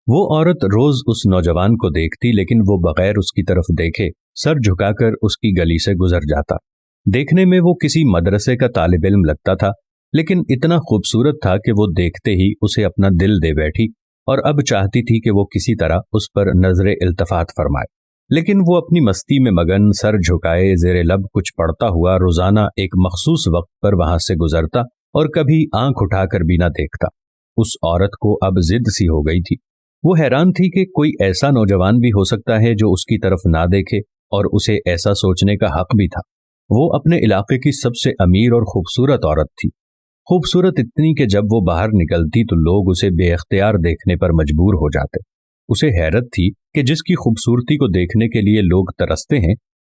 وہ عورت روز اس نوجوان کو دیکھتی لیکن وہ بغیر اس کی طرف دیکھے سر جھکا کر اس کی گلی سے گزر جاتا۔ دیکھنے میں وہ کسی مدرسے کا طالب علم لگتا تھا، لیکن اتنا خوبصورت تھا کہ وہ دیکھتے ہی اسے اپنا دل دے بیٹھی اور اب چاہتی تھی کہ وہ کسی طرح اس پر نظر التفات فرمائے۔ لیکن وہ اپنی مستی میں مگن سر جھکائے زیر لب کچھ پڑھتا ہوا روزانہ ایک مخصوص وقت پر وہاں سے گزرتا اور کبھی آنکھ اٹھا کر بھی نہ دیکھتا۔ اس عورت کو اب ضد سی ہو گئی تھی۔ وہ حیران تھی کہ کوئی ایسا نوجوان بھی ہو سکتا ہے جو اس کی طرف نہ دیکھے، اور اسے ایسا سوچنے کا حق بھی تھا۔ وہ اپنے علاقے کی سب سے امیر اور خوبصورت عورت تھی، خوبصورت اتنی کہ جب وہ باہر نکلتی تو لوگ اسے بے اختیار دیکھنے پر مجبور ہو جاتے۔ اسے حیرت تھی کہ جس کی خوبصورتی کو دیکھنے کے لیے لوگ ترستے ہیں،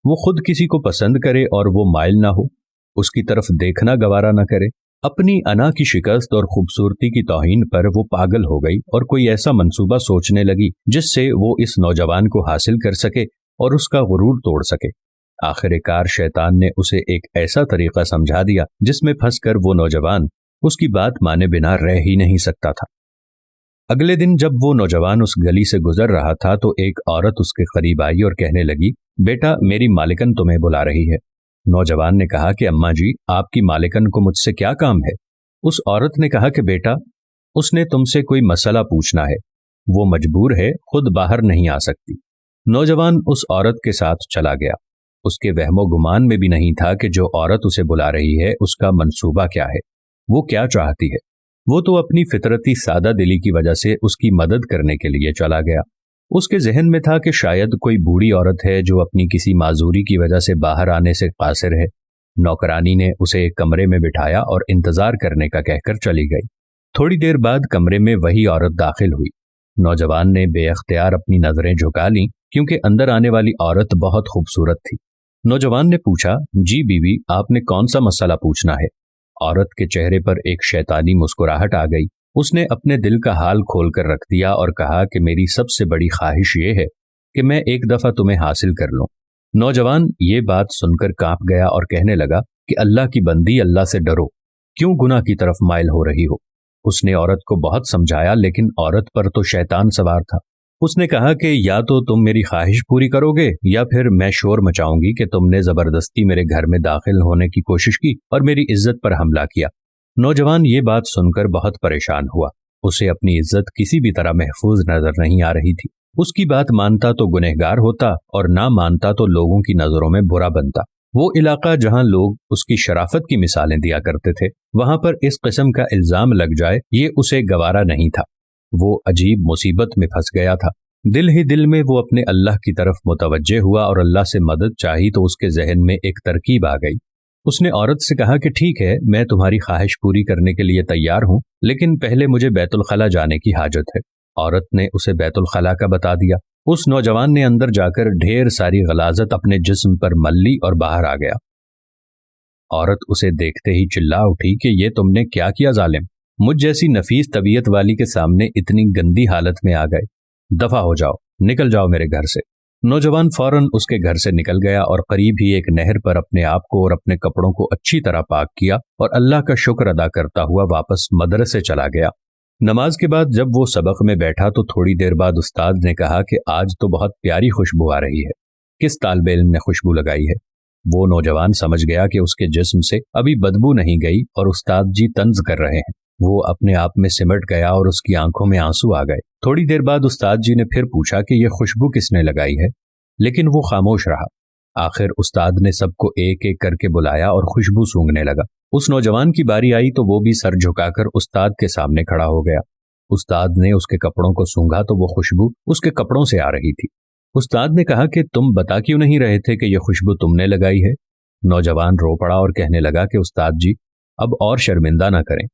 وہ خود کسی کو پسند کرے اور وہ مائل نہ ہو، اس کی طرف دیکھنا گوارا نہ کرے۔ اپنی انا کی شکست اور خوبصورتی کی توہین پر وہ پاگل ہو گئی اور کوئی ایسا منصوبہ سوچنے لگی جس سے وہ اس نوجوان کو حاصل کر سکے اور اس کا غرور توڑ سکے۔ آخر کار شیطان نے اسے ایک ایسا طریقہ سمجھا دیا جس میں پھنس کر وہ نوجوان اس کی بات مانے بنا رہ ہی نہیں سکتا تھا۔ اگلے دن جب وہ نوجوان اس گلی سے گزر رہا تھا تو ایک عورت اس کے قریب آئی اور کہنے لگی، بیٹا میری مالکن تمہیں بلا رہی ہے۔ نوجوان نے کہا کہ اماں جی آپ کی مالکن کو مجھ سے کیا کام ہے؟ اس عورت نے کہا کہ بیٹا اس نے تم سے کوئی مسئلہ پوچھنا ہے، وہ مجبور ہے، خود باہر نہیں آ سکتی۔ نوجوان اس عورت کے ساتھ چلا گیا۔ اس کے وہم و گمان میں بھی نہیں تھا کہ جو عورت اسے بلا رہی ہے اس کا منصوبہ کیا ہے، وہ کیا چاہتی ہے۔ وہ تو اپنی فطرتی سادہ دلی کی وجہ سے اس کی مدد کرنے کے لیے چلا گیا۔ اس کے ذہن میں تھا کہ شاید کوئی بوڑھی عورت ہے جو اپنی کسی معذوری کی وجہ سے باہر آنے سے قاصر ہے۔ نوکرانی نے اسے ایک کمرے میں بٹھایا اور انتظار کرنے کا کہہ کر چلی گئی۔ تھوڑی دیر بعد کمرے میں وہی عورت داخل ہوئی۔ نوجوان نے بے اختیار اپنی نظریں جھکا لیں کیونکہ اندر آنے والی عورت بہت خوبصورت تھی۔ نوجوان نے پوچھا، جی بیوی آپ نے کون سا مسئلہ پوچھنا ہے؟ عورت کے چہرے پر ایک شیطانی مسکراہٹ آ گئی۔ اس نے اپنے دل کا حال کھول کر رکھ دیا اور کہا کہ میری سب سے بڑی خواہش یہ ہے کہ میں ایک دفعہ تمہیں حاصل کر لوں۔ نوجوان یہ بات سن کر کانپ گیا اور کہنے لگا کہ اللہ کی بندی، اللہ سے ڈرو، کیوں گناہ کی طرف مائل ہو رہی ہو؟ اس نے عورت کو بہت سمجھایا لیکن عورت پر تو شیطان سوار تھا۔ اس نے کہا کہ یا تو تم میری خواہش پوری کرو گے یا پھر میں شور مچاؤں گی کہ تم نے زبردستی میرے گھر میں داخل ہونے کی کوشش کی اور میری عزت پر حملہ کیا۔ نوجوان یہ بات سن کر بہت پریشان ہوا۔ اسے اپنی عزت کسی بھی طرح محفوظ نظر نہیں آ رہی تھی۔ اس کی بات مانتا تو گنہگار ہوتا اور نہ مانتا تو لوگوں کی نظروں میں برا بنتا۔ وہ علاقہ جہاں لوگ اس کی شرافت کی مثالیں دیا کرتے تھے، وہاں پر اس قسم کا الزام لگ جائے یہ اسے گوارا نہیں تھا۔ وہ عجیب مصیبت میں پھنس گیا تھا۔ دل ہی دل میں وہ اپنے اللہ کی طرف متوجہ ہوا اور اللہ سے مدد چاہی تو اس کے ذہن میں ایک ترکیب آ گئی۔ اس نے عورت سے کہا کہ ٹھیک ہے، میں تمہاری خواہش پوری کرنے کے لیے تیار ہوں، لیکن پہلے مجھے بیت الخلا جانے کی حاجت ہے۔ عورت نے اسے بیت الخلا کا بتا دیا۔ اس نوجوان نے اندر جا کر ڈھیر ساری غلاظت اپنے جسم پر مل لی اور باہر آ گیا۔ عورت اسے دیکھتے ہی چلا اٹھی کہ یہ تم نے کیا کیا ظالم؟ مجھ جیسی نفیس طبیعت والی کے سامنے اتنی گندی حالت میں آ گئے، دفع ہو جاؤ، نکل جاؤ میرے گھر سے۔ نوجوان فوراً اس کے گھر سے نکل گیا اور قریب ہی ایک نہر پر اپنے آپ کو اور اپنے کپڑوں کو اچھی طرح پاک کیا اور اللہ کا شکر ادا کرتا ہوا واپس مدرسے چلا گیا۔ نماز کے بعد جب وہ سبق میں بیٹھا تو تھوڑی دیر بعد استاد نے کہا کہ آج تو بہت پیاری خوشبو آ رہی ہے، کس طالب علم نے خوشبو لگائی ہے؟ وہ نوجوان سمجھ گیا کہ اس کے جسم سے ابھی بدبو نہیں گئی اور استاد جی طنز کر رہے ہیں۔ وہ اپنے آپ میں سمٹ گیا اور اس کی آنکھوں میں آنسو آ گئے۔ تھوڑی دیر بعد استاد جی نے پھر پوچھا کہ یہ خوشبو کس نے لگائی ہے، لیکن وہ خاموش رہا۔ آخر استاد نے سب کو ایک ایک کر کے بلایا اور خوشبو سونگھنے لگا۔ اس نوجوان کی باری آئی تو وہ بھی سر جھکا کر استاد کے سامنے کھڑا ہو گیا۔ استاد نے اس کے کپڑوں کو سونگھا تو وہ خوشبو اس کے کپڑوں سے آ رہی تھی۔ استاد نے کہا کہ تم بتا کیوں نہیں رہے تھے کہ یہ خوشبو تم نے لگائی ہے؟ نوجوان رو پڑا اور کہنے لگا کہ استاد جی اب اور شرمندہ نہ کریں،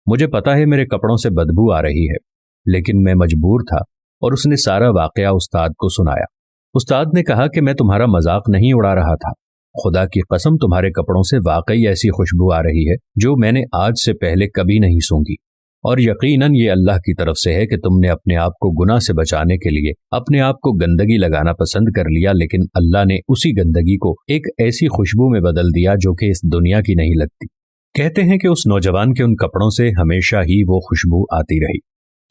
مجھے پتا ہے میرے کپڑوں سے بدبو آ رہی ہے، لیکن میں مجبور تھا۔ اور اس نے سارا واقعہ استاد کو سنایا۔ استاد نے کہا کہ میں تمہارا مذاق نہیں اڑا رہا تھا، خدا کی قسم تمہارے کپڑوں سے واقعی ایسی خوشبو آ رہی ہے جو میں نے آج سے پہلے کبھی نہیں سونگھی، اور یقیناً یہ اللہ کی طرف سے ہے کہ تم نے اپنے آپ کو گناہ سے بچانے کے لیے اپنے آپ کو گندگی لگانا پسند کر لیا، لیکن اللہ نے اسی گندگی کو ایک ایسی خوشبو میں بدل دیا جو کہ اس دنیا کی نہیں لگتی۔ کہتے ہیں کہ اس نوجوان کے ان کپڑوں سے ہمیشہ ہی وہ خوشبو آتی رہی۔